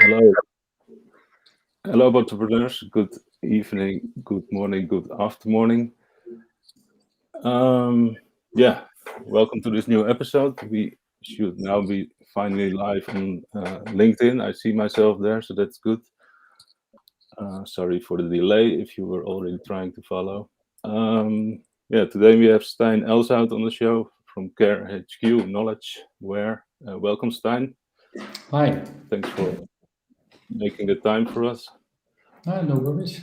Hello, hello, entrepreneurs. Good evening, good morning, good after morning. Yeah, welcome to this new episode. We should now be finally live on LinkedIn. I see myself there, so that's good. Sorry for the delay if you were already trying to follow. Yeah, today we have Steyn Elshout on the show from Kare Knowledgeware. Welcome, Steyn. Hi. Thanks for making the time for us. No worries.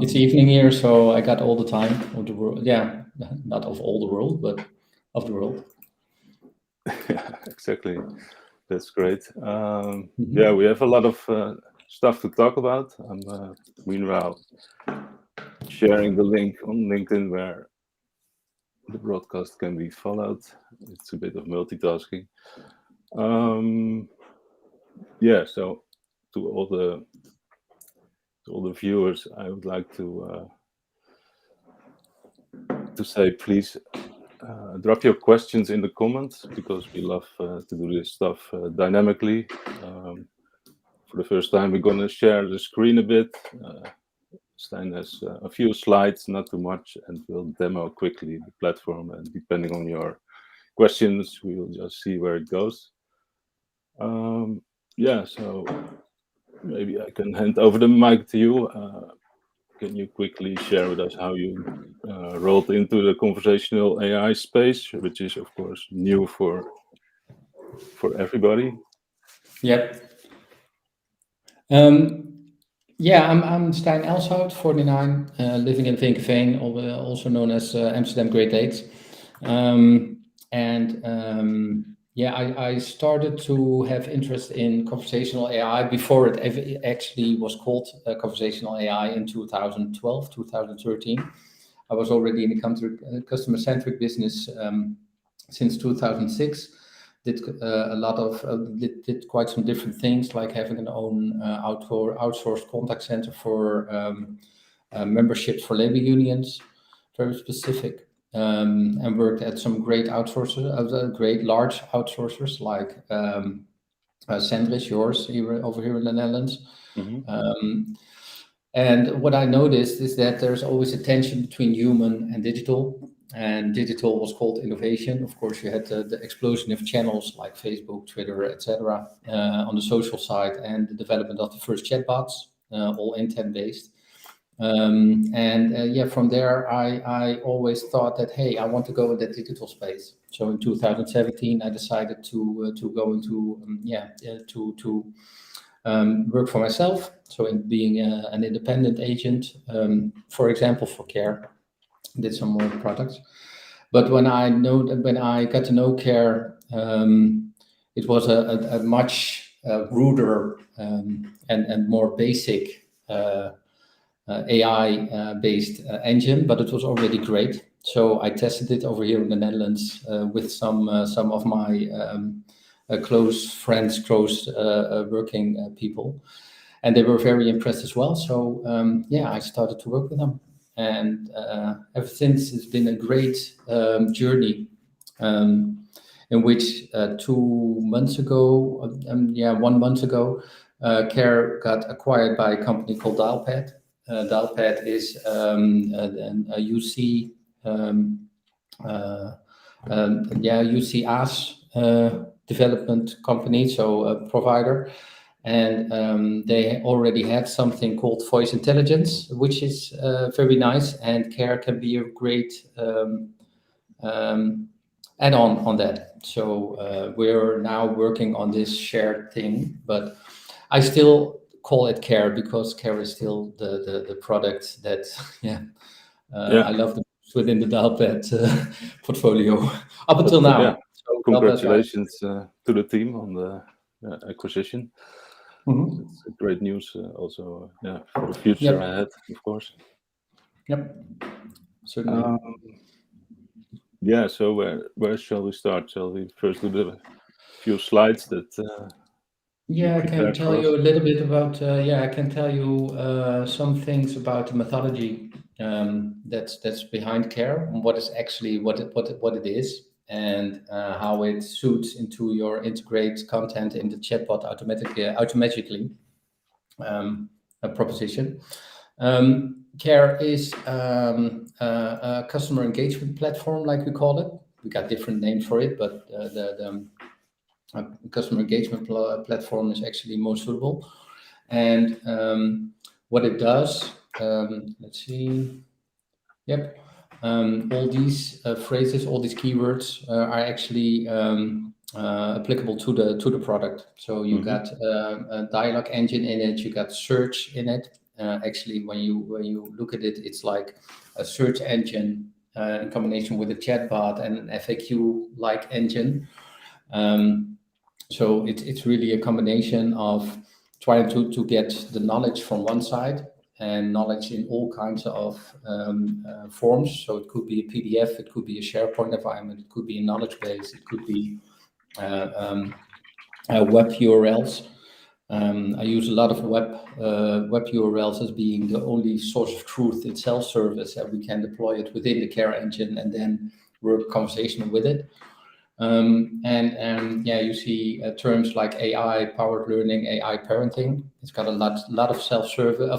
It's evening here, so I got all the time of the world. Yeah, not of all the world, but of the world. Yeah, exactly. That's great. Yeah, we have a lot of stuff to talk about. I'm meanwhile sharing the link on LinkedIn where the broadcast can be followed. It's a bit of multitasking. Yeah, so to all the viewers, I would like to say, please drop your questions in the comments because we love to do this stuff dynamically. For the first time, we're going to share the screen a bit. Steyn has a few slides, not too much, and we'll demo quickly the platform. And depending on your questions, we will just see where it goes. Yeah, so maybe I can hand over the mic to you. Can you quickly share with us how you rolled into the conversational AI space, which is, of course, new for everybody? Yep. Yeah, I'm Steyn Elshout, 49, living in Vinkenveen, also known as Amsterdam Great Lakes. Yeah, I started to have interest in conversational AI before it actually was called conversational AI in 2012, 2013. I was already in the customer-centric business since 2006. Did did quite some different things, like having an own outsourced contact center for memberships for labor unions, very specific. And worked at some great outsourcers, great large outsourcers like Sandris, yours over here in the Netherlands. Mm-hmm. And what I noticed is that there's always a tension between human and digital. And digital was called innovation. Of course, you had the explosion of channels like Facebook, Twitter, etc. On the social side, and the development of the first chatbots, all intent-based. Yeah, from there, I always thought that, hey, I want to go in that digital space. So in 2017, I decided to go into work for myself. So in being an independent agent, for example, for Kare, did some more products. But when I got to know Kare, it was a much ruder and more basic AI based engine, but it was already great. So I tested it over here in the Netherlands with some of my close friends, close working people, and they were very impressed as well. So yeah, I started to work with them, and ever since it's been a great journey. In which 2 months ago, 1 month ago, Kare got acquired by a company called Dialpad. Dialpad is a UC UCAS development company, so a provider, and they already had something called voice intelligence, which is very nice, and Kare can be a great add-on on that. So we're now working on this shared thing, but I still call it Kare because Kare is still the product that I love the within the Dialpad portfolio up until now. Yeah. So congratulations to the team on the acquisition. Mm-hmm. It's great news also for the future ahead, of course. Yep, certainly. Yeah, so where shall we start? Shall we first do the few slides that I can tell you a little bit about I can tell you some things about the methodology that's behind Kare, and what is actually what it is, and how it suits into your integrate content in the chatbot automatically. proposition. Kare is a customer engagement platform, like we call it. We got different names for it, but the customer engagement platform is actually more suitable. And what it does, let's see. Yep. All these phrases, all these keywords are actually applicable to the product. So you got a dialogue engine in it, you got search in it. Actually, when you look at it, it's like a search engine in combination with a chatbot and an FAQ-like engine. So it's really a combination of trying to get the knowledge from one side and knowledge in all kinds of forms. So it could be a PDF, it could be a SharePoint environment, it could be a knowledge base, it could be web URLs. I use a lot of web URLs as being the only source of truth in self-service, and we can deploy it within the Kare engine and then work conversational with it. You see terms like AI powered learning, AI parenting. It's got a lot of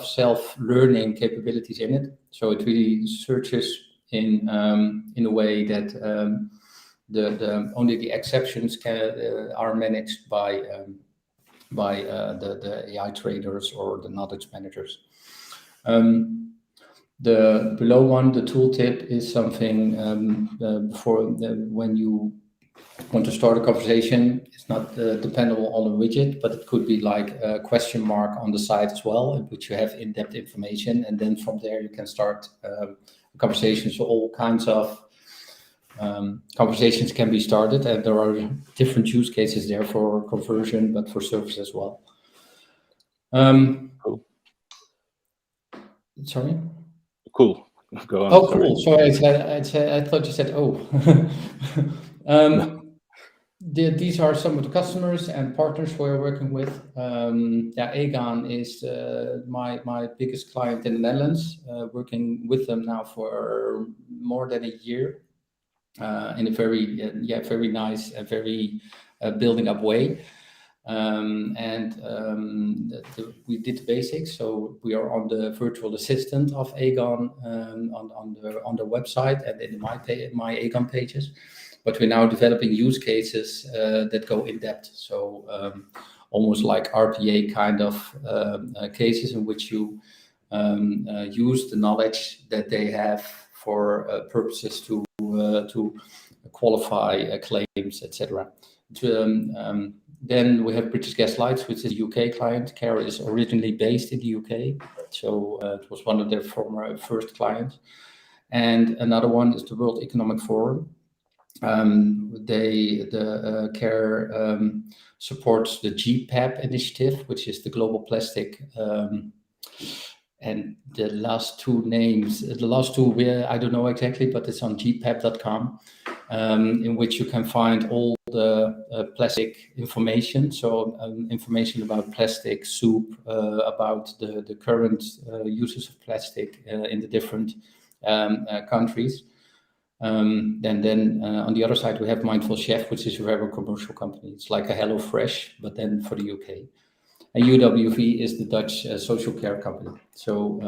self-learning capabilities in it. So it really searches in a way that only the exceptions are managed by the AI traders or the knowledge managers. The below one, the tooltip, is something when you want to start a conversation. It's not dependable on a widget, but it could be like a question mark on the side as well, in which you have in-depth information, and then from there you can start a conversation. So all kinds of conversations can be started, and there are different use cases there for conversion, but for service as well. Cool. Sorry? Cool. Go on. Oh, sorry. Cool. Sorry, I thought you said, oh. No. These are some of the customers and partners we're working with. Aegon is my biggest client in the Netherlands, working with them now for more than a year in a very nice and very building up way. We did the basics, so we are on the virtual assistant of Aegon on the website and in my Aegon pages. But we're now developing use cases that go in depth. So almost like RPA kind of cases in which you use the knowledge that they have for purposes to qualify claims, etc. Then we have British Gas Lights, which is a UK client. Kare is originally based in the UK, so it was one of their former first clients. And another one is the World Economic Forum. Kare supports the GPAP initiative, which is the Global Plastic, and the last two, I don't know exactly, but it's on gpap.com, in which you can find all the plastic information. So information about plastic soup, about the current uses of plastic in the different countries. Then on the other side, we have Mindful Chef, which is a very commercial company. It's like a HelloFresh, but then for the UK. And UWV is the Dutch social care company. So,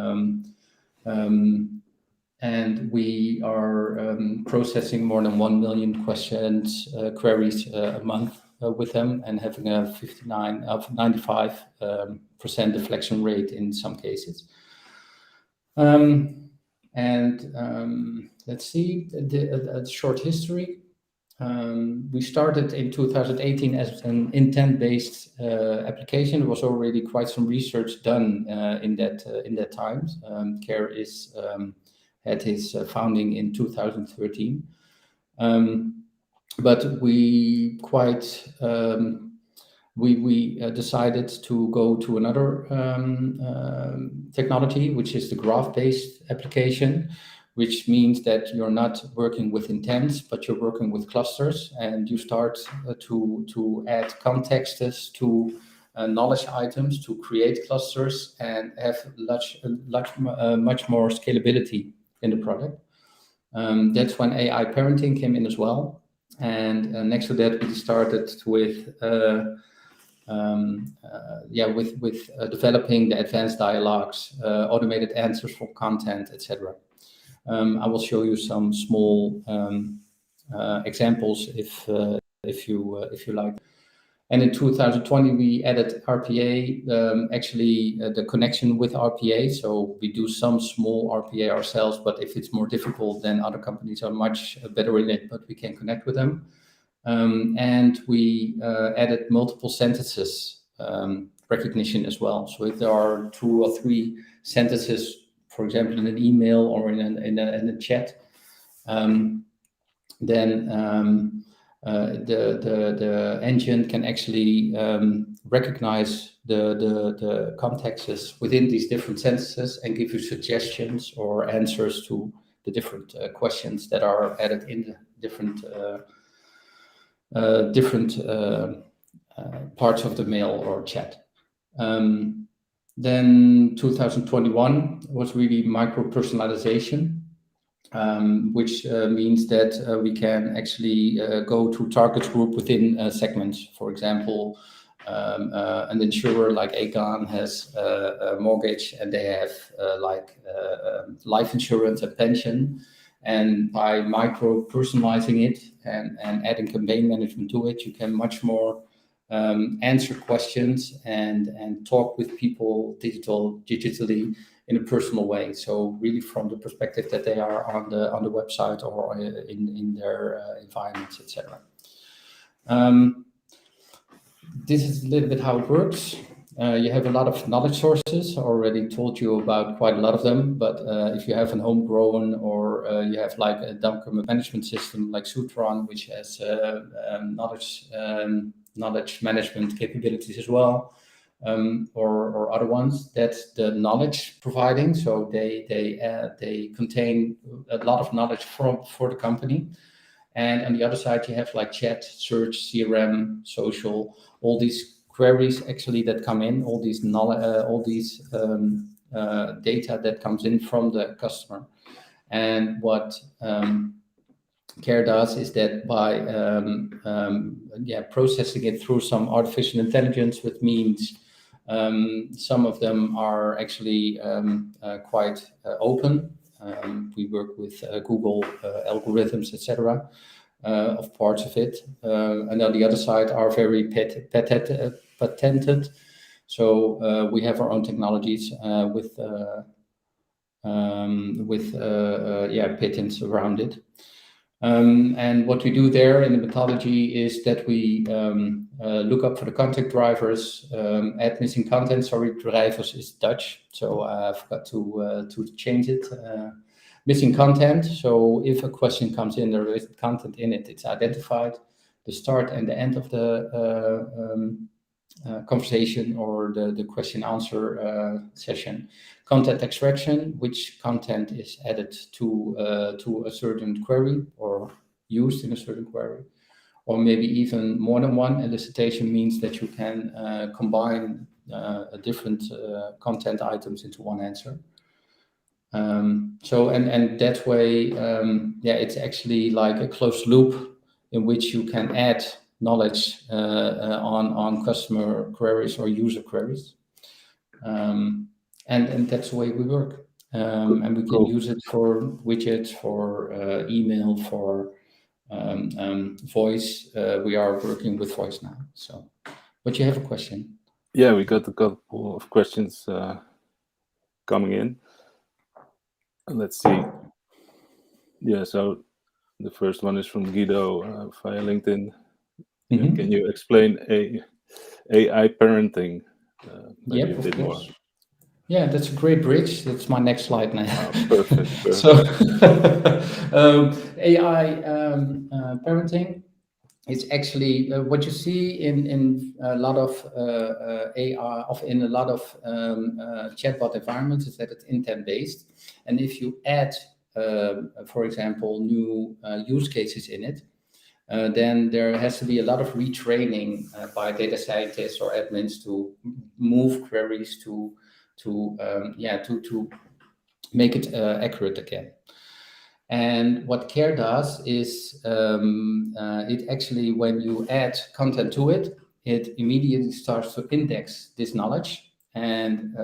and we are processing more than 1 million queries a month with them, and having a 95% deflection rate in some cases. Let's see, a short history. We started in 2018 as an intent-based application. There was already quite some research done in that time. Kare had his founding in 2013, but we decided to go to another technology, which is the graph-based application, which means that you're not working with intents, but you're working with clusters, and you start to add contexts to knowledge items to create clusters and have much more scalability in the product. That's when AI parenting came in as well. And next to that, we started with with developing the advanced dialogues, automated answers for content, etc. I will show you some small examples if you like. And in 2020, we added RPA, the connection with RPA. So we do some small RPA ourselves, but if it's more difficult, then other companies are much better in it, but we can connect with them. And we added multiple sentences recognition as well. So if there are 2 or 3 sentences, for example, in an email or in a chat, then the engine can actually recognize the contexts within these different sentences and give you suggestions or answers to the different questions that are added in the different parts of the mail or chat. Then 2021 was really micro personalization. Which means that we can actually go to target group within segments. For example, an insurer like Aegon has a mortgage, and they have life insurance and pension. And by micro personalizing it and adding campaign management to it, you can much more answer questions and talk with people digitally in a personal way. So really from the perspective that they are on the website or in their environments, etc. This is a little bit how it works. You have a lot of knowledge sources. I already told you about quite a lot of them, but if you have an homegrown or you have like a document management system like Sutron, which has knowledge management capabilities as well, or other ones, that's the knowledge providing. So they contain a lot of knowledge for the company. And on the other side, you have like chat, search, CRM, social, all these queries actually that come in, all these data that comes in from the customer. And what Kare does is that by processing it through some artificial intelligence, which means some of them are actually quite open. We work with Google algorithms, etc., of parts of it, and on the other side are very patented. So we have our own technologies with patents around it. And what we do there in the methodology is that we look up for the content drivers, add missing content. Sorry, drivers is Dutch, so I forgot to change it. Missing content. So if a question comes in, there is content in it. It's identified. The start and the end of the conversation or the question answer session. Content extraction, which content is added to a certain query or used in a certain query, or maybe even more than one. Elicitation means that you can combine different content items into one answer. So and that way, it's actually like a closed loop in which you can add knowledge on customer queries or user queries, and that's the way we work. And we can use it for widgets, for email, for voice. We are working with voice now. So, but you have a question? Yeah, we got a couple of questions coming in. Let's see. Yeah, so the first one is from Guido via LinkedIn. Mm-hmm. Can you explain AI parenting? Maybe a bit more. Yeah, that's a great bridge. That's my next slide now. Oh, perfect. So AI parenting is actually what you see in a lot of AI, in a lot of chatbot environments, is that it's intent-based. And if you add, for example, new use cases in it, then there has to be a lot of retraining by data scientists or admins to move queries to make it accurate again. And what Kare does is it actually, when you add content to it, it immediately starts to index this knowledge, and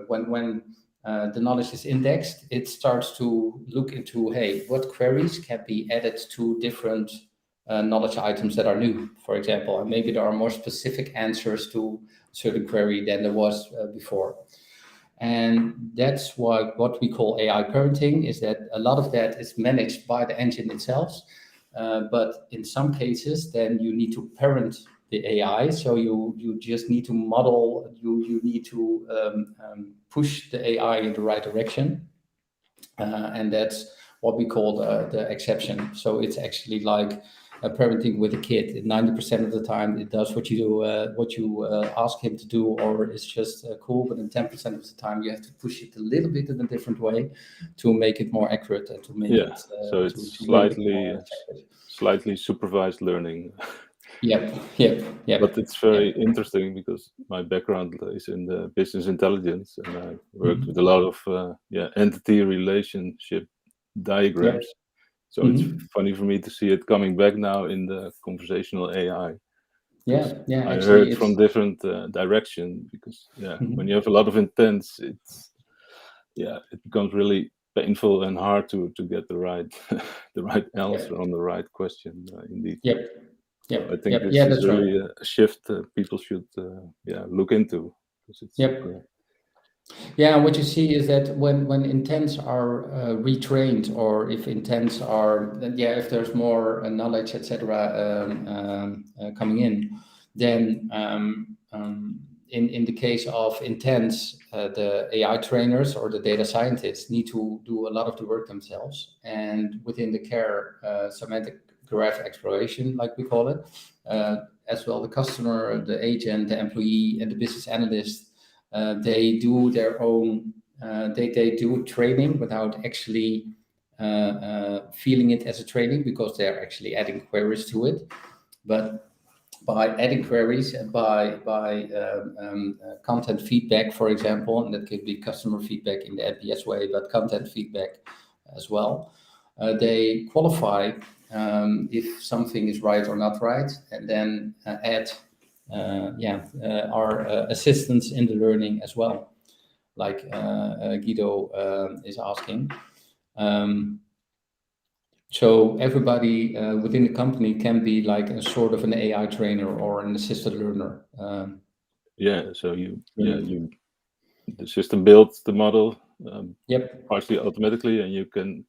when the knowledge is indexed, it starts to look into, hey, what queries can be added to different knowledge items that are new, for example, and maybe there are more specific answers to a certain query than there was before. And that's what we call AI parenting, is that a lot of that is managed by the engine itself. But in some cases, then you need to parent the AI. So you just need to model, you need to push the AI in the right direction. And that's what we call the exception. So it's actually like parenting with a kid. 90% of the time, it does what you ask him to do, or it's just cool. But in 10% of the time, you have to push it a little bit in a different way to make it more accurate and to make it. So it's slightly supervised learning. Yep. But it's very interesting because my background is in the business intelligence, and I worked with a lot of entity relationship diagrams. So it's funny for me to see it coming back now in the conversational AI. I heard it from different direction, because when you have a lot of intents, it becomes really painful and hard to get the right answer on the right question. Indeed. So I think this is really a shift people should look into. What you see is that when intents are retrained, or if intents are, if there's more knowledge, etc., coming in, then in the case of intents, the AI trainers or the data scientists need to do a lot of the work themselves. And within the Kare semantic graph exploration, like we call it, as well, the customer, the agent, the employee, and the business analyst, they do their own, they do training without actually feeling it as a training, because they're actually adding queries to it. But by adding queries and by content feedback, for example, and that could be customer feedback in the NPS way, but content feedback as well, they qualify if something is right or not right, and then add our assistance in the learning as well, like Guido is asking. So everybody within the company can be like a sort of an AI trainer or an assisted learner. So the system builds the model partially automatically, and you can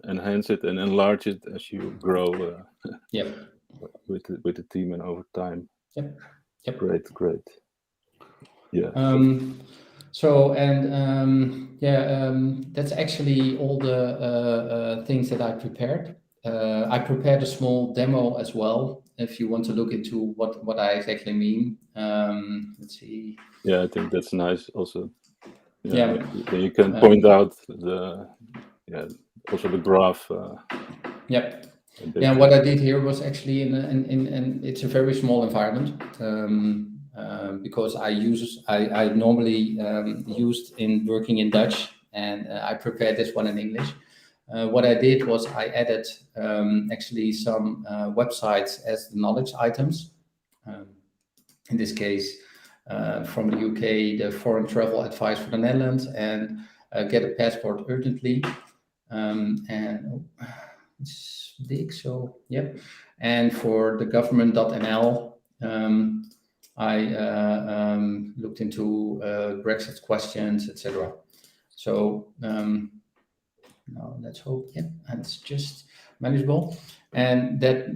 enhance it and enlarge it as you grow with the team and over time. Great. So that's actually all the things that I prepared. I prepared a small demo as well, if you want to look into what I exactly mean. Let's see. I think that's nice also. Then you can point out also the graph. What I did here was actually in it's a very small environment, because I normally used in working in Dutch, and I prepared this one in English. What I did was I added actually some websites as the knowledge items. In this case, from the UK, the foreign travel advice for the Netherlands, and get a passport urgently. And it's big, so and for the government.nl, I looked into Brexit questions, etc. So now let's hope it's just manageable, and that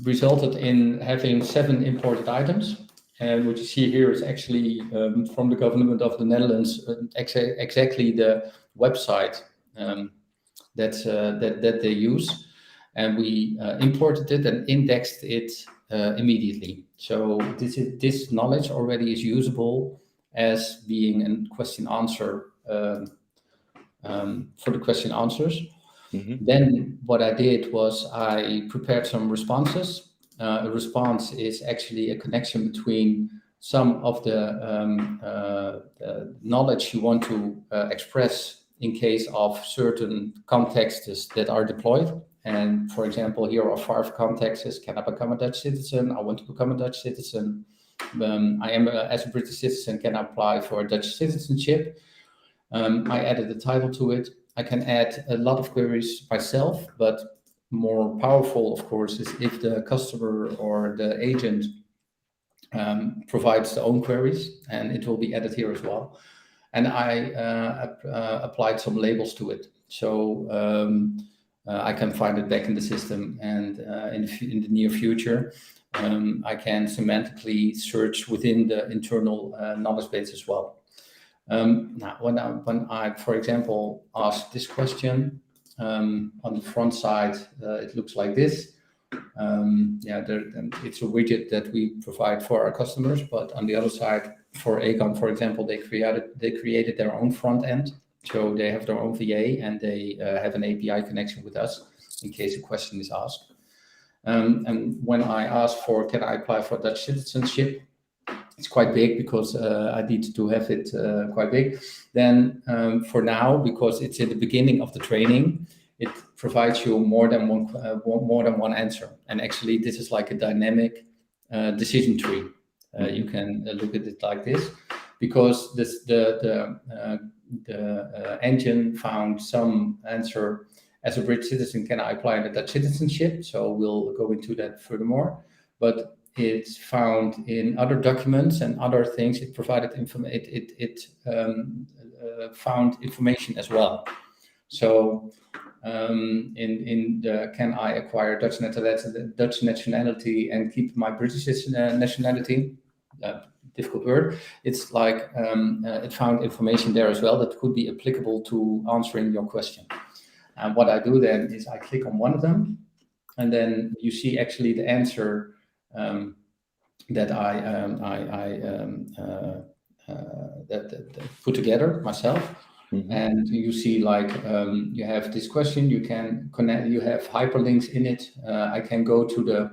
resulted in having 7 imported items. And what you see here is actually from the government of the Netherlands, exactly the website that they use, and we imported it and indexed it immediately. So this knowledge already is usable as being a question answer for the question answers. Then what I did was I prepared some responses. A response is actually a connection between some of the knowledge you want to express in case of certain contexts that are deployed, And for example, here are 5 contexts. Can I become a Dutch citizen? I want to become a Dutch citizen. I am as a British citizen, can I apply for a Dutch citizenship? I added a title to it. I can add a lot of queries myself, but more powerful, of course, is if the customer or the agent provides their own queries, and it will be added here as well. And I applied some labels to it, so I can find it back in the system, and in the near future, I can semantically search within the internal knowledge base as well. Now, when I, for example, ask this question, on the front side, it looks like this. It's a widget that we provide for our customers, but on the other side, for Aegon, for example, they created their own front end. So they have their own VA, and they have an API connection with us in case a question is asked. And when I ask for, can I apply for Dutch citizenship? It's quite big because I need to have it quite big. Then for now, because it's in the beginning of the training, it provides you more than one answer. And actually, this is like a dynamic decision tree. You can look at it like this, because the engine found some answer. As a British citizen, can I apply the Dutch citizenship? So we'll go into that furthermore. But it's found in other documents and other things. It provided found information as well. So in the can I acquire Dutch nationality and keep my British nationality? Difficult word. It's like it found information there as well that could be applicable to answering your question. And what I do then is I click on one of them, and then you see actually the answer that that put together myself. Mm-hmm. And you see, like, you have this question, you can connect, you have hyperlinks in it. I can go to the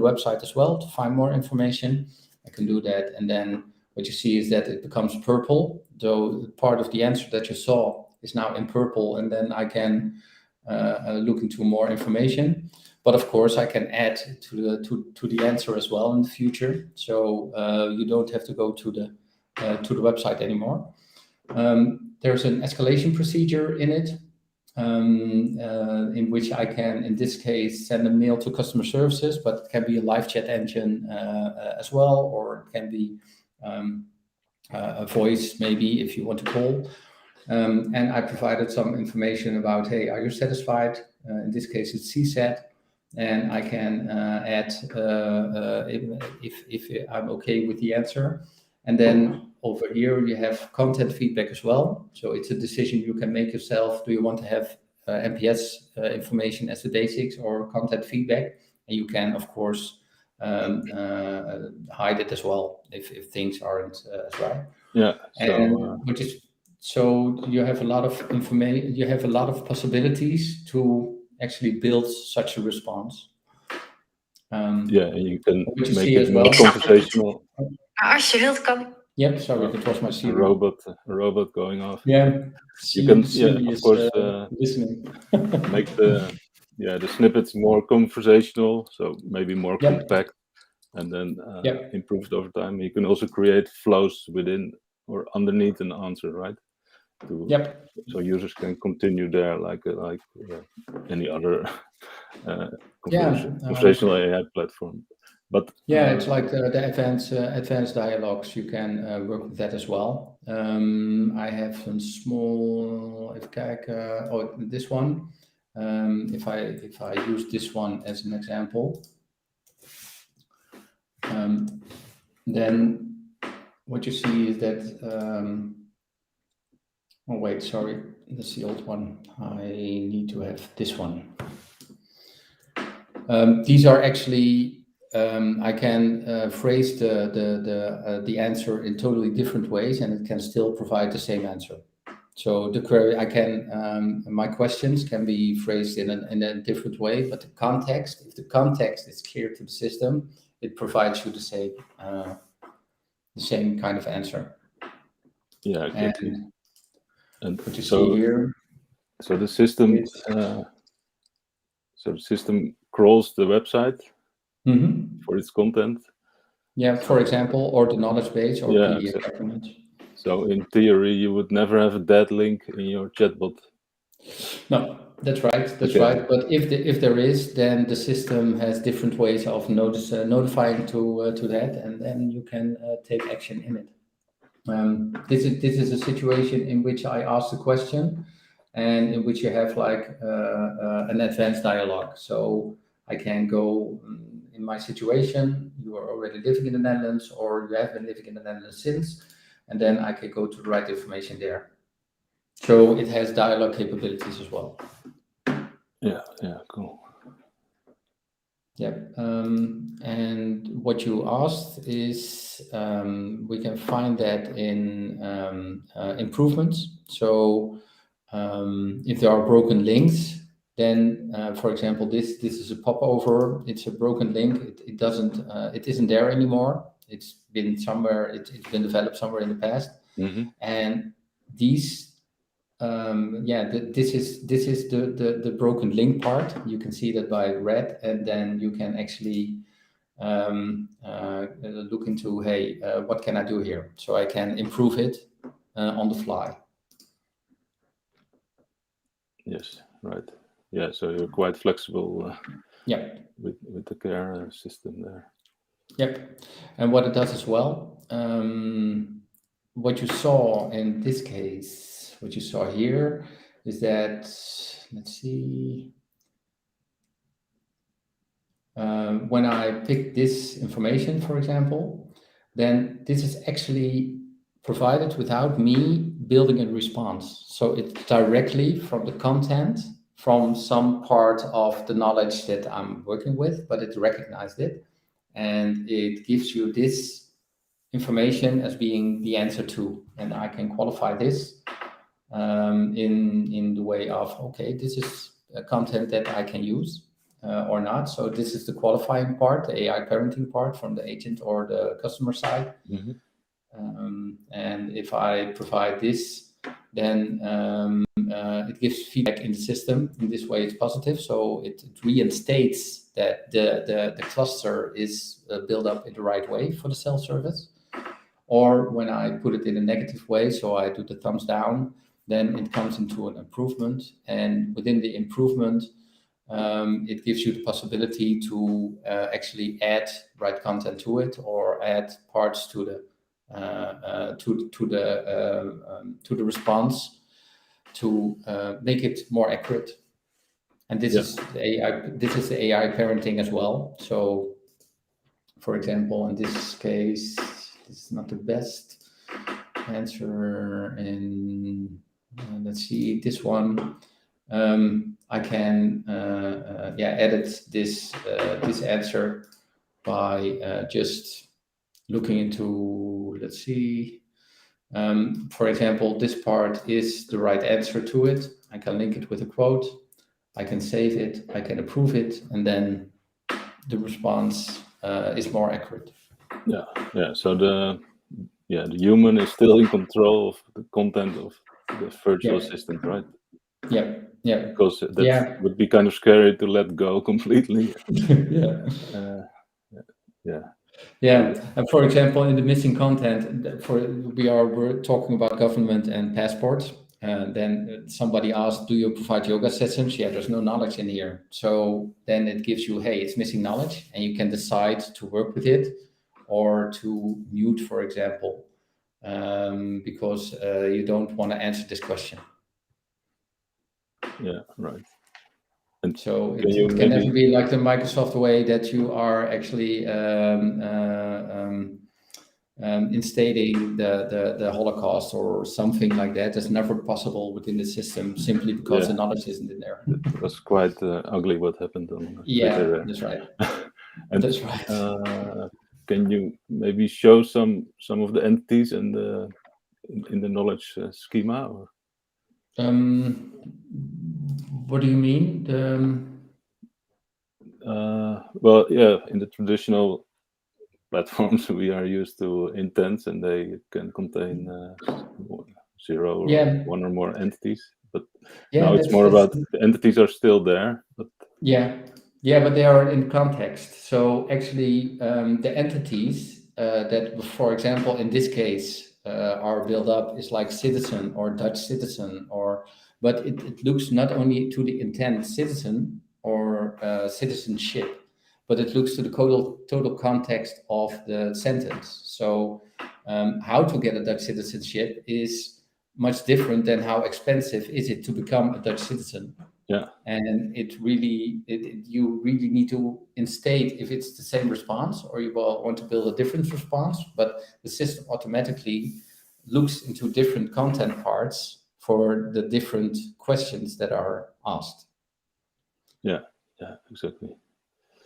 website as well to find more information. I can do that, and then what you see is that it becomes purple. So part of the answer that you saw is now in purple, and then I can look into more information. But of course, I can add to the answer as well in the future. So you don't have to go to the website anymore. There's an escalation procedure in it, in which I can, in this case, send a mail to customer services, but it can be a live chat engine as well, or it can be a voice, maybe, if you want to call. And I provided some information about, hey, are you satisfied? In this case, it's CSAT. And I can add if I'm okay with the answer. And then over here, you have content feedback as well. So it's a decision you can make yourself. Do you want to have NPS information as the basics or content feedback? And you can, of course, hide it as well if things aren't as right. Yeah. So you have a lot of information. You have a lot of possibilities to actually build such a response. You can make it more conversational. Als je wilt, kan. Yep, sorry, that was my Siri. A robot going off. Yeah, you can, of course, listening. make the snippets more conversational, so maybe more compact, and then improve it over time. You can also create flows within or underneath an answer, right? So users can continue there like any other conversational AI platform. But it's like the advanced dialogues. You can work with that as well. I have some small. This one. If I use this one as an example, then what you see is that. Oh wait, sorry, that's the old one. I need to have this one. These are actually, I can phrase the answer in totally different ways, and it can still provide the same answer. So the query, I can, my questions can be phrased in a different way, but the context, if the context is clear to the system, it provides you the same kind of answer. Yeah, exactly. And what you see here. So the system So the system crawls the website for its content. Yeah, for example, or the knowledge base or Yeah, PDF exactly. documents. So in theory, you would never have a dead link in your chatbot. No, that's right. That's Okay. right. But if there is, then the system has different ways of notifying to that, and then you can take action in it. This is a situation in which I ask the question, and in which you have like an advanced dialogue. So I can go in my situation. You are already living in the Netherlands, or you have been living in the Netherlands since, and then I can go to the right information there. So it has dialogue capabilities as well. Yeah, cool. Yep. And what you asked is we can find that in improvements. So if there are broken links, then for example, this is a popover. It's a broken link. It doesn't. It isn't there anymore. It's been somewhere. It's been developed somewhere in the past. And these. This is the broken link part. You can see that by red, and then you can actually look into, hey, what can I do here? So I can improve it on the fly. Yes, right. Yeah, so you're quite flexible. With the Kare system there. Yep, and what it does as well, what you saw in this case, what you saw here is that, let's see, when I pick this information, for example, then this is actually provided without me building a response. So it's directly from the content, from some part of the knowledge that I'm working with, but it recognized it. And it gives you this information as being the answer to, and I can qualify this in the way of, okay, this is a content that I can use or not. So this is the qualifying part, the AI parenting part from the agent or the customer side. And if I provide this, then it gives feedback in the system. In this way, it's positive. So it reinstates that the cluster is built up in the right way for the self-service. Or when I put it in a negative way, so I do the thumbs down, then it comes into an improvement. And within the improvement, it gives you the possibility to actually add right content to it, or add parts to the response to make it more accurate. And this is the AI. This is the AI parenting as well. So, for example, in this case, this is not the best answer. And let's see this one. I can edit this answer by just looking into, let's see, for example, this part is the right answer to it. I can link it with a quote. I can save it. I can approve it, and then the response is more accurate. Yeah. So the human is still in control of the content of the virtual assistant, right? Yeah. Because that would be kind of scary to let go completely. And for example, in the missing content, we're talking about government and passports. Then somebody asked, do you provide yoga sessions? Yeah, there's no knowledge in here. So then it gives you, hey, it's missing knowledge, and you can decide to work with it or to mute, for example, because you don't want to answer this question. Yeah, right. And so it can never be like the Microsoft way that you are actually instating the Holocaust or something like that. That's never possible within the system simply because the knowledge isn't in there. It was quite ugly what happened on Twitter. That's right. And that's right. Can you maybe show some of the entities and in the knowledge schema? Or? What do you mean? Well, in the traditional platforms we are used to intents, and they can contain 0 or 1 or more entities. But now it's more about the entities are still there, but Yeah, but they are in context. So actually, the entities that, for example, in this case, are built up is like citizen or Dutch citizen, but it looks not only to the intent citizen or citizenship, but it looks to the total context of the sentence. So how to get a Dutch citizenship is much different than how expensive is it to become a Dutch citizen. Yeah. And you really need to instate if it's the same response or you want to build a different response, but the system automatically looks into different content parts for the different questions that are asked. Yeah, exactly.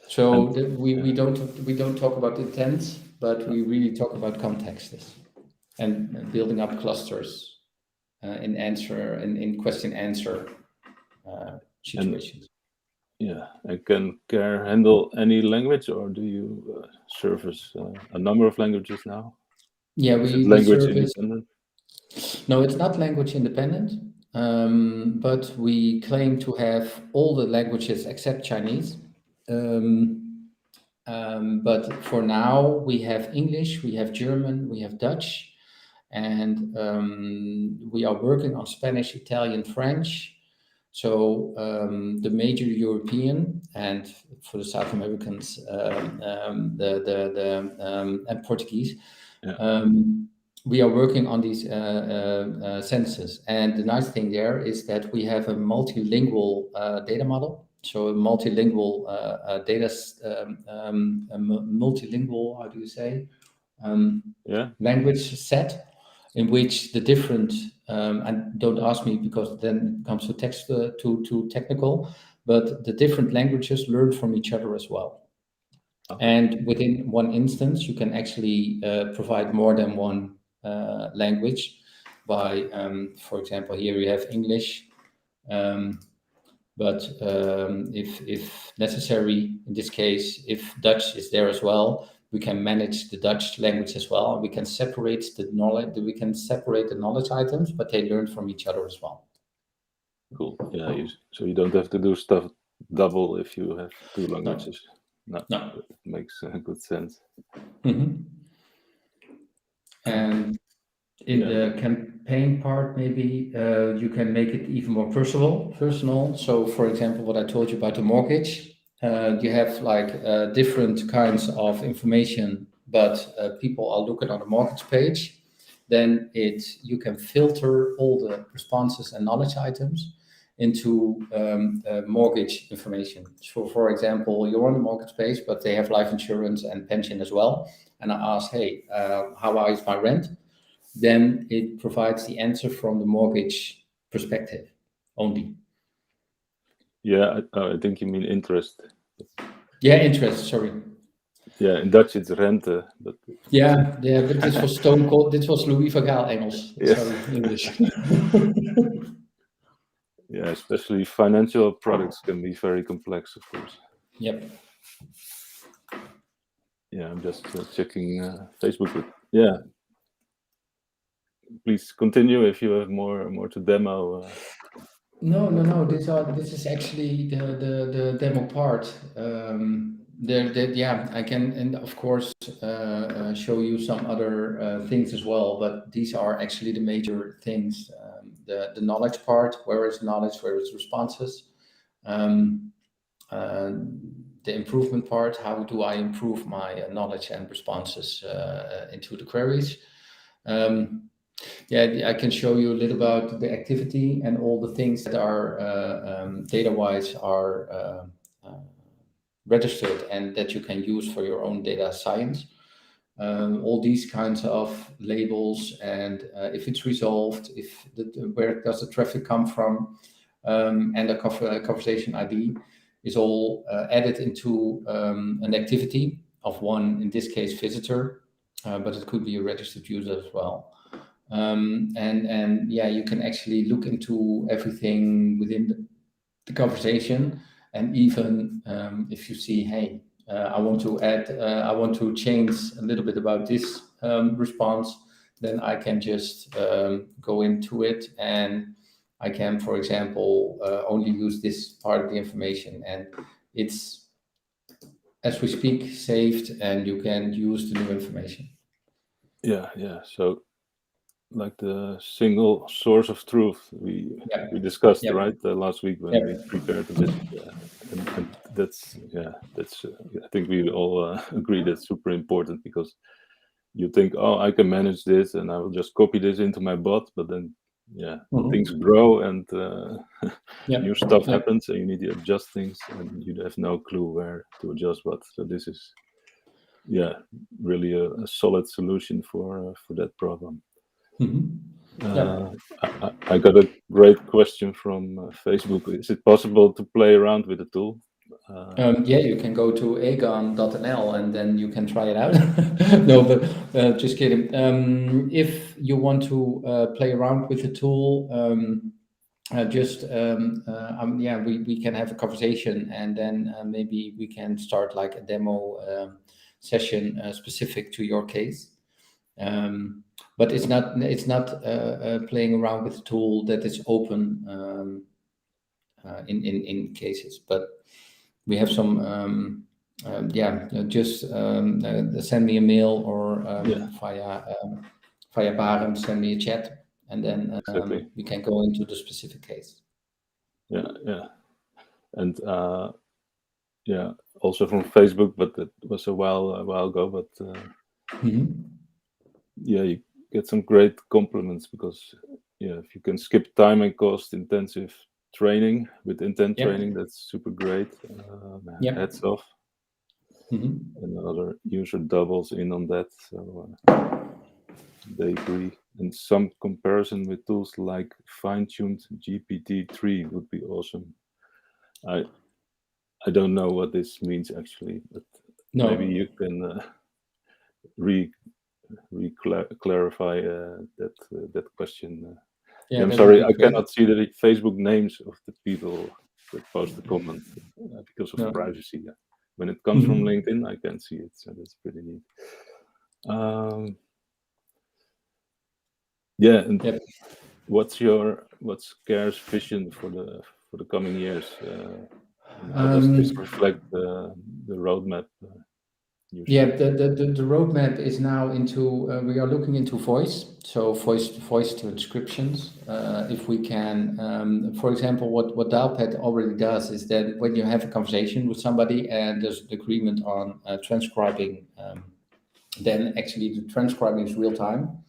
So we don't talk about intent, but we really talk about contexts and building up clusters in question answer situations. And can Kare handle any language, or do you service a number of languages now? Yeah, Is it we language service. independent? No, it's not language independent, but we claim to have all the languages except Chinese. But for now, we have English, we have German, we have Dutch, and we are working on Spanish, Italian, French. So the major European and for the South Americans, and Portuguese. Yeah. We are working on these sentences, and the nice thing there is that we have a multilingual data model. So a multilingual multilingual, how do you say, language set, in which the different and don't ask me because then it comes to text too technical, but the different languages learn from each other as well. Okay. And within one instance, you can actually provide more than one language by, for example, here you have English, but if necessary, in this case, if Dutch is there as well, we can manage the Dutch language as well. We can separate the knowledge. We can separate the knowledge items, but they learn from each other as well. Cool. Yeah. So you don't have to do stuff double if you have two languages. No. It makes good sense. Mm-hmm. And in the campaign part, maybe you can make it even more personal. So, for example, what I told you about the mortgage. You have like different kinds of information, but people are looking on the mortgage page. Then you can filter all the responses and knowledge items into mortgage information. So, for example, you're on the mortgage page, but they have life insurance and pension as well. And I ask, hey, how is my rent? Then it provides the answer from the mortgage perspective only. Yeah, I think you mean interest. Yeah, interest, sorry. Yeah, in Dutch it's rente. But yeah, but this was dit was Louis van Gaal Engels. Yeah. Sorry, English. Yeah, especially financial products can be very complex, of course. Yep. Yeah, I'm just checking Facebook. Yeah. Please continue if you have more to demo. No. This is actually the demo part. I can, and of course, show you some other things as well. But these are actually the major things. The knowledge part, where is knowledge, where is responses. The improvement part, how do I improve my knowledge and responses into the queries. I can show you a little about the activity and all the things that are data-wise are registered and that you can use for your own data science. All these kinds of labels and if it's resolved, where does the traffic come from, and a conversation ID is all added into an activity of one, in this case, visitor, but it could be a registered user as well. You can actually look into everything within the conversation, and even if you see, hey, I want to change a little bit about this response, then I can just go into it and I can, for example, only use this part of the information, and it's, as we speak, saved, and you can use the new information. Yeah. So, like the single source of truth we discussed, right, last week when we prepared a bit, and that's I think we all agree that's super important, because you think, oh, I can manage this and I will just copy this into my bot, but then things grow and new stuff happens, and you need to adjust things, and you have no clue where to adjust what. So this is really a solid solution for that problem. I got a great question from Facebook. Is it possible to play around with the tool? You can go to agon.nl and then you can try it out. No, but just kidding. If you want to play around with the tool, we can have a conversation, and then maybe we can start like a demo session specific to your case. But it's not playing around with the tool that is open in cases. But we have some just send me a mail, or via Barem, send me a chat, and then we can go into the specific case. And also from Facebook, but it was a while ago, but you get some great compliments, because if you can skip time and cost intensive training with intent training, that's super great. Heads off. Another user doubles in on that, so they agree. And some comparison with tools like fine-tuned GPT-3 would be awesome. I don't know what this means actually, but maybe you can clarify that question. I'm sorry, I cannot see the Facebook names of the people that post the comment because of privacy. When it comes from LinkedIn, I can see it, so that's pretty neat. What's Kare's vision for the coming years? How does this reflect the roadmap? The roadmap is now into, we are looking into voice transcriptions. If we can, for example, what Dialpad already does is that when you have a conversation with somebody and there's an agreement on transcribing, then actually the transcribing is real time.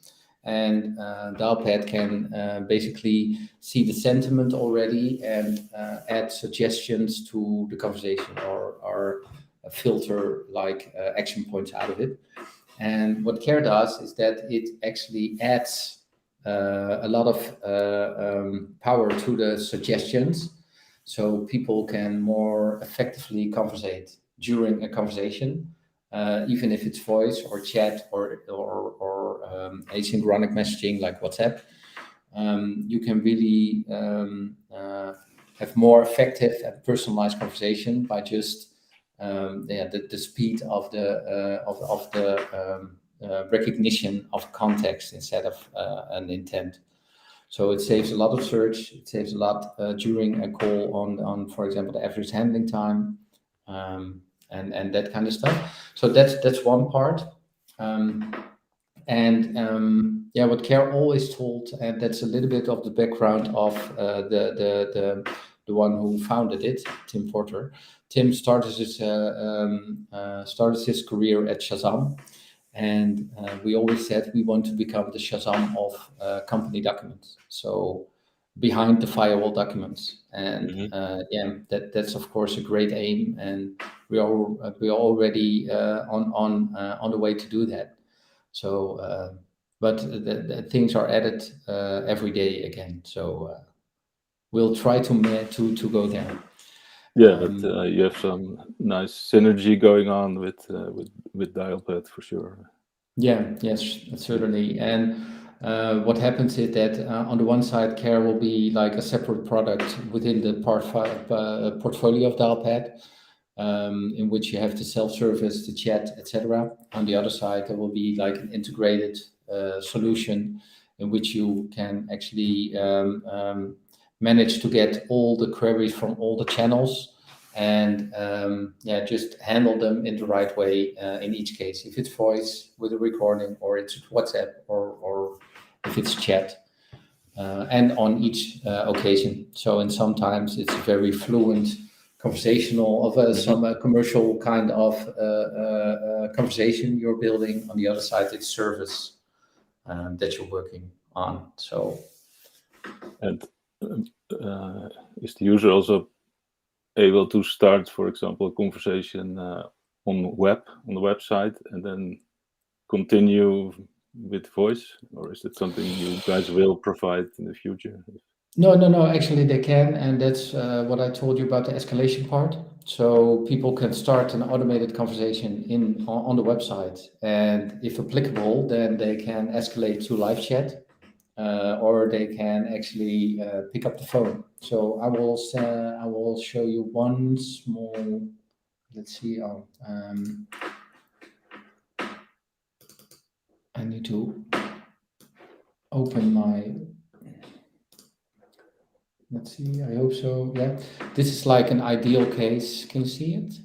And Dialpad can basically see the sentiment already and add suggestions to the conversation, or filter like action points out of it. And what Kare does is that it actually adds a lot of power to the suggestions, so people can more effectively conversate during a conversation. Even if it's voice or chat or asynchronous messaging like WhatsApp, you can really have more effective and personalized conversation by just the speed of the recognition of context instead of an intent. So it saves a lot of search. It saves a lot during a call on, for example, the average handling time. And that kind of stuff. So that's one part. What Kare always told, and that's a little bit of the background of the one who founded it, Tim Porter. Tim started his career at Shazam, and we always said we want to become the Shazam of company documents. So behind the firewall documents, and that's of course a great aim, and we are already on the way to do that. So, but the things are added every day again. So we'll try to go there. But you have some nice synergy going on with Dialpad for sure. Yes, certainly. And what happens is that on the one side, Kare will be like a separate product within the portfolio of Dialpad, in which you have the self-service, the chat, etc. On the other side, there will be like an integrated solution in which you can actually manage to get all the queries from all the channels and just handle them in the right way in each case. If it's voice with a recording, or it's WhatsApp, or if it's chat, and on each occasion. So, and sometimes it's very fluent conversational of some commercial kind of conversation you're building. On the other side, it's service that you're working on. So, and is the user also able to start, for example, a conversation on the website, and then continue with voice, or is it something you guys will provide in the future? No. Actually, they can, and that's what I told you about the escalation part. So people can start an automated conversation on the website, and if applicable, then they can escalate to live chat, or they can actually pick up the phone. So I will show you one small. Let's see. I need to open my. Let's see, I hope so. Yeah, this is like an ideal case. Can you see it?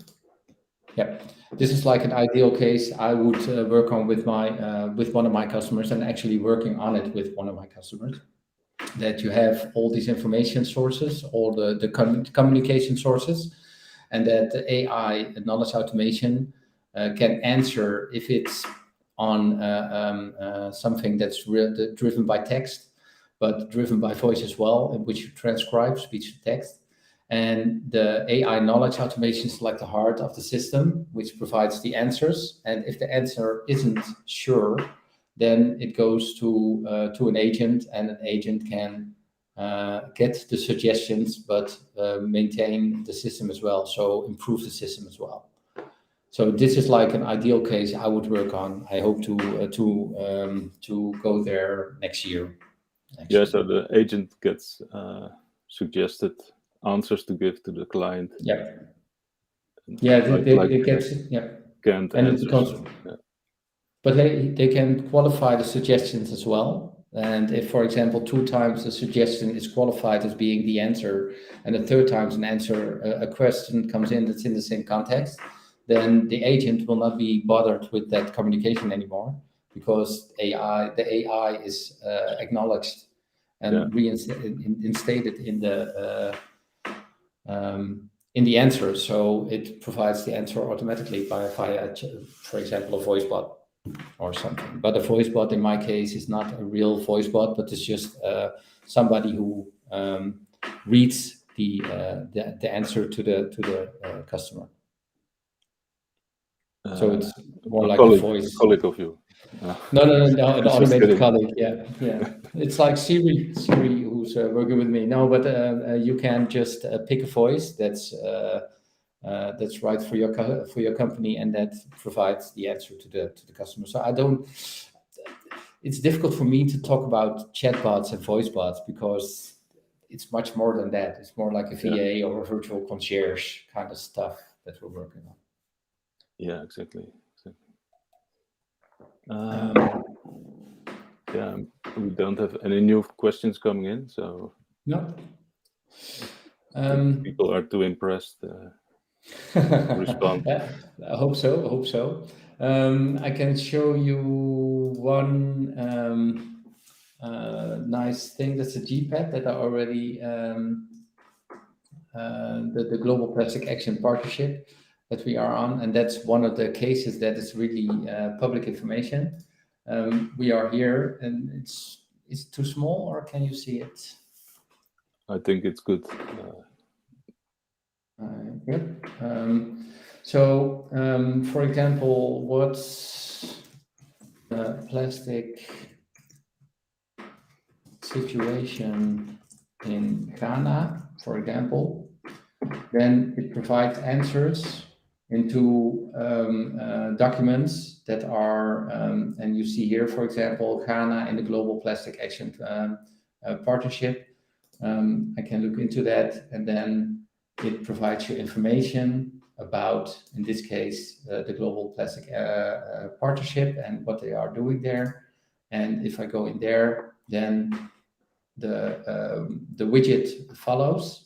Yeah, this is like an ideal case I would work on with one of my customers, and actually working on it with one of my customers. That you have all these information sources, all the communication sources, and that the AI knowledge automation can answer if it's on something that's driven by text, but driven by voice as well, in which you transcribe speech to text. And the AI knowledge automation is like the heart of the system, which provides the answers. And if the answer isn't sure, then it goes to an agent, and an agent can get the suggestions, but maintain the system as well. So improve the system as well. So this is like an ideal case I would work on. I hope to go there next year. Actually. Yeah, so the agent gets suggested answers to give to the client. Yeah. Yeah, they get canned and answers. it becomes, but they can qualify the suggestions as well. And if, for example, 2 times the suggestion is qualified as being the answer, and the 3rd time an answer, a question comes in that's in the same context, then the agent will not be bothered with that communication anymore, because the AI is acknowledged and reinstated in the answer. So it provides the answer automatically via, for example, a voice bot or something. But a voice bot in my case is not a real voice bot, but it's just somebody who reads the answer to the customer. So it's more like a voice. Colleague of you. No, an automated colleague. Yeah. It's like Siri who's working with me. No, but you can just pick a voice that's right for your company, and that provides the answer to the customer. So it's difficult for me to talk about chatbots and voice bots, because it's much more than that. It's more like a VA or a virtual concierge kind of stuff that we're working on. Yeah, exactly. We don't have any new questions coming in, so no. People are too impressed to respond. I hope so. I can show you one nice thing. That's a GPAD that I already the Global Plastic Action Partnership that we are on, and that's one of the cases that is really public information. We are here, and it's too small, or can you see it? I think it's good. Good. So, for example, what's the plastic situation in Ghana, for example? Then it provides answers into documents that are, and you see here, for example, Ghana in the Global Plastic Action Partnership. I can look into that, and then it provides you information about, in this case, the Global Plastic Partnership and what they are doing there. And if I go in there, then the widget follows.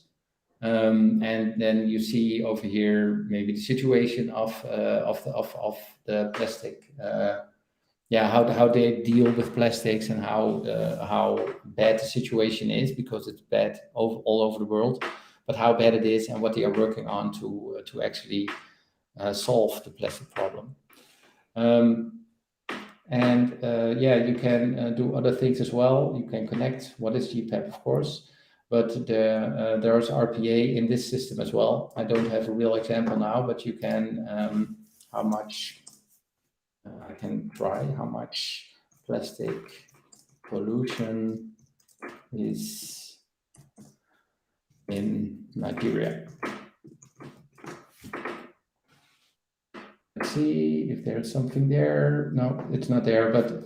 And then you see over here maybe the situation of the plastic. How they deal with plastics and how bad the situation is, because it's bad all over the world, but how bad it is and what they are working on to actually solve the plastic problem. You can do other things as well. You can connect. What is GPAP, of course, but there's RPA in this system as well. I don't have a real example now, but you can how much I can try how much plastic pollution is in Nigeria. Let's see if there's something there. No, it's not there, but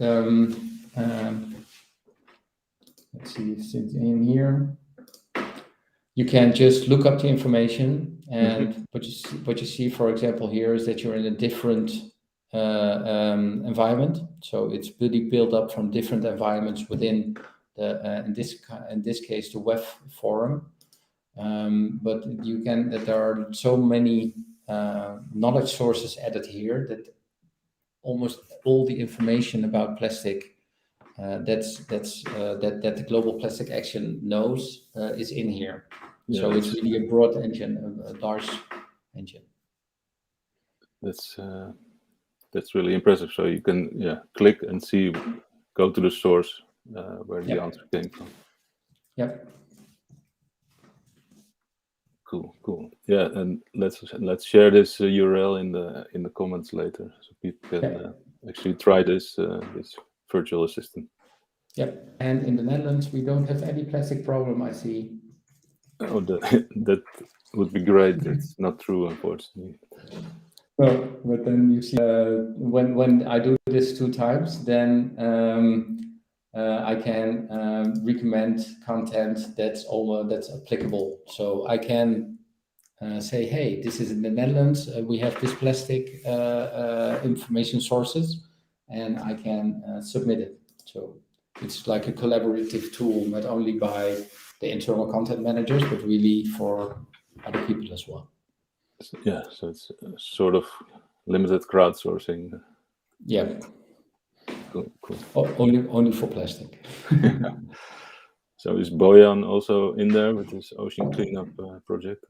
let's see if it's in here. You can just look up the information, and what you see, for example, here is that you're in a different environment. So it's really built up from different environments within the in this case the web forum. But you can there are so many knowledge sources added here that almost all the information about plastic that the Global Plastic Action knows is in here. Yeah, so it's really a broad engine, a large engine. That's really impressive. So you can click and see, go to the source where the answer came from. Yep. Cool. Yeah, and let's share this URL in the comments later, so people can actually try this virtual assistant. Yep. And in the Netherlands, we don't have any plastic problem, I see. Oh, that would be great. It's not true, unfortunately. No, but then you see when I do this 2 times, then I can recommend content that's applicable. So I can say, hey, this is in the Netherlands. We have this plastic information sources, and I can submit it. So it's like a collaborative tool, not only by the internal content managers, but really for other people as well. Yeah, so it's sort of limited crowdsourcing. Yeah. Cool. Only for plastic. So is Bojan also in there with his ocean cleanup project?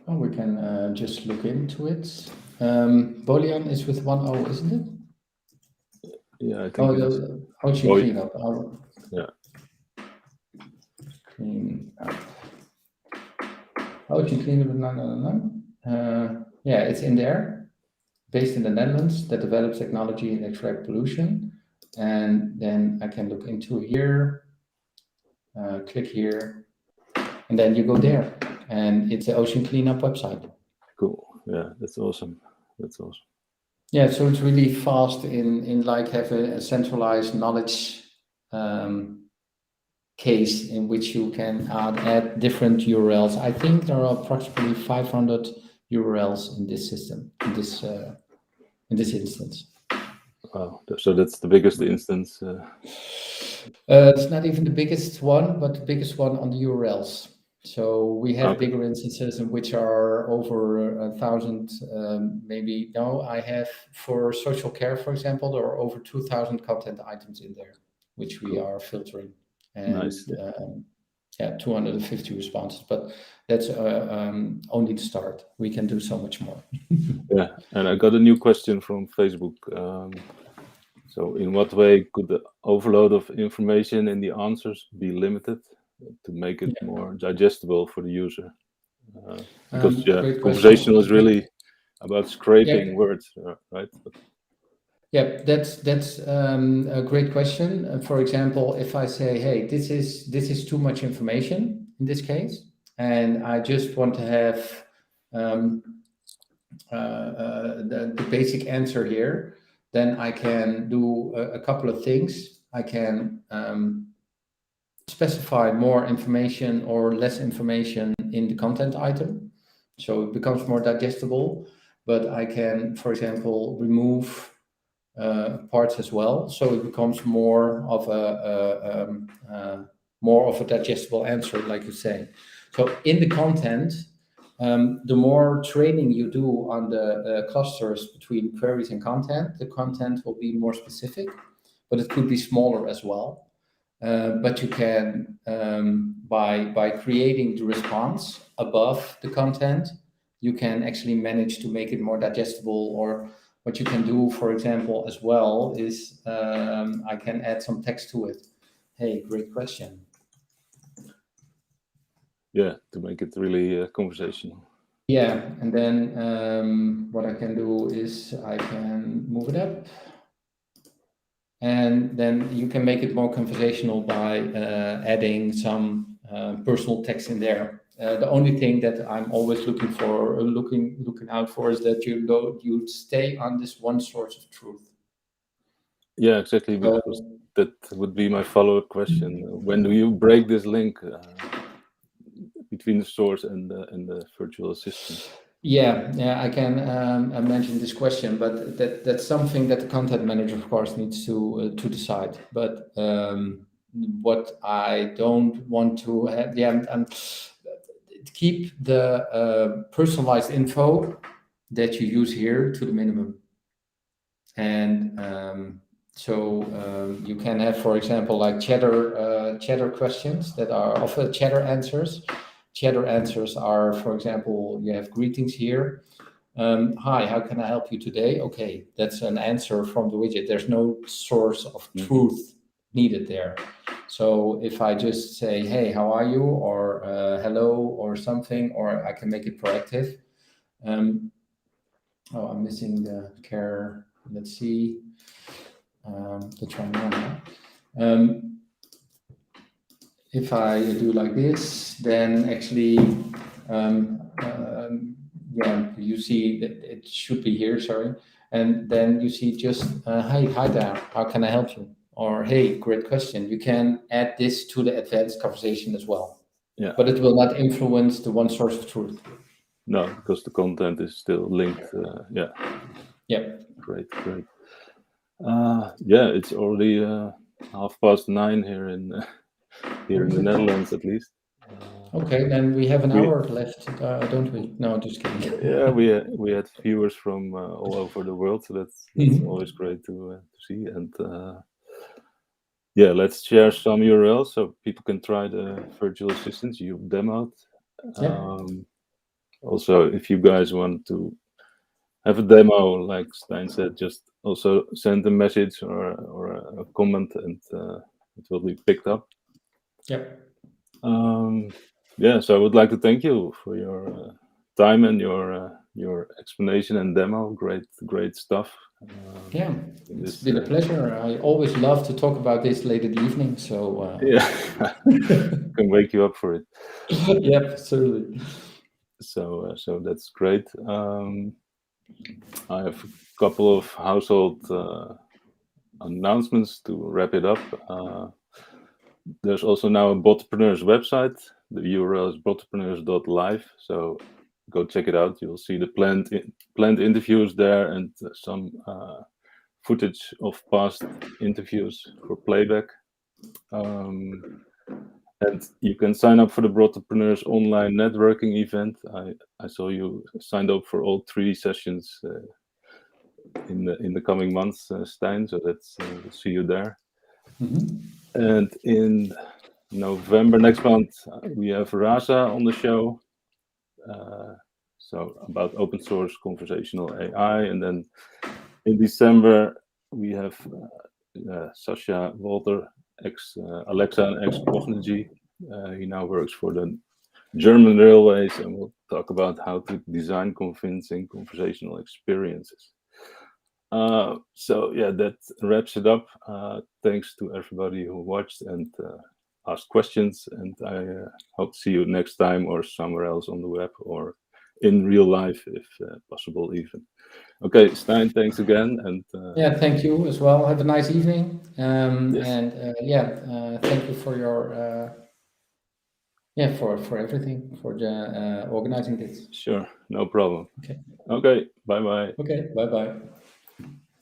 Oh, we can just look into it. Bojan is with 1 O, isn't it? Yeah, I think. The ocean cleanup. Yeah. Clean up. Ocean cleanup. Yeah, it's in there. Based in the Netherlands, that develops technology and extract pollution. And then I can look into here, click here, and then you go there. And it's the ocean cleanup website. Cool. Yeah, that's awesome. Yeah, so it's really fast in like having a centralized knowledge case in which you can add different URLs. I think there are approximately 500 URLs in this system, in this instance. Wow, so that's the biggest instance. It's not even the biggest one, but the biggest one on the URLs. So we have bigger instances in which are over 1,000, maybe. No, I have for social care, for example, there are over 2,000 content items in there, which we are filtering. And nice. 250 responses, but that's only the start. We can do so much more. Yeah, and I got a new question from Facebook. So in what way could the overload of information in the answers be limited to make it more digestible for the user? Because conversational is really about scraping words, right? Yeah, that's a great question. For example, if I say, hey, this is too much information in this case, and I just want to have the basic answer here, then I can do a couple of things. I can specify more information or less information in the content item, so it becomes more digestible. But I can, for example, remove parts as well, so it becomes more of a more of a digestible answer, like you say. So in the content, the more training you do on the clusters between queries and content, the content will be more specific, but it could be smaller as well. But you can, by creating the response above the content, you can actually manage to make it more digestible. Or what you can do, for example, as well, is I can add some text to it. Hey, great question. Yeah, to make it really conversational. Yeah, and then what I can do is I can move it up. And then you can make it more conversational by adding some personal text in there. The only thing that I'm always looking out for is that you stay on this one source of truth. Yeah, exactly. Because that would be my follow-up question. When do you break this link between the source and the virtual assistant? Yeah, I can mention this question, but that's something that the content manager, of course, needs to decide. But what I don't want to have, keep the personalized info that you use here to the minimum. And so you can have, for example, like chatter questions that are of chatter answers. Chatter answers are, for example, you have greetings here. Hi, how can I help you today? Okay, that's an answer from the widget. There's no source of truth needed there. So if I just say, hey, how are you? Or hello or something, or I can make it proactive. I'm missing the Kare. Let's see. Let's try now. If I do like this, then actually, you see that it should be here, sorry. And then you see just, hi there, how can I help you? Or, hey, great question. You can add this to the advanced conversation as well. Yeah. But it will not influence the one source of truth. No, because the content is still linked. Yeah. Yep. Great. Yeah, it's already 9:30 here in the Netherlands, at least. Okay, then we have an hour left, don't we? No, just kidding. Yeah, we had viewers from all over the world, so that's always great to see. And yeah, let's share some URLs so people can try the virtual assistants you demoed. Also, if you guys want to have a demo, like Steyn said, just also send a message or a comment, and it will be picked up. Yep. Yeah, so I would like to thank you for your time and your explanation and demo. Great stuff. Yeah, it's been a pleasure. I always love to talk about this late in the evening. So yeah, can wake you up for it. Yep, absolutely. So that's great. I have a couple of household announcements to wrap it up. There's also now a Botpreneurs website. The URL is botpreneurs.live. So go check it out. You'll see the planned interviews there and some footage of past interviews for playback. And you can sign up for the Botpreneurs online networking event. I saw you signed up for all 3 sessions in the coming months, Steyn. So that's we'll see you there. And in November next month, we have Rasa on the show. So about open source conversational AI. And then in December, we have Sasha Walter, ex-Alexa and ex-Cognigy. He now works for the German railways, and we'll talk about how to design convincing conversational experiences. So yeah, that wraps it up. Thanks to everybody who watched and asked questions, and I hope to see you next time or somewhere else on the web or in real life if possible even. Okay, Steyn, thanks again. And yeah, thank you as well. Have a nice evening. Yes. And thank you for your for everything, for the organizing this. Sure, no problem. Okay. Okay, bye-bye. Okay, bye-bye.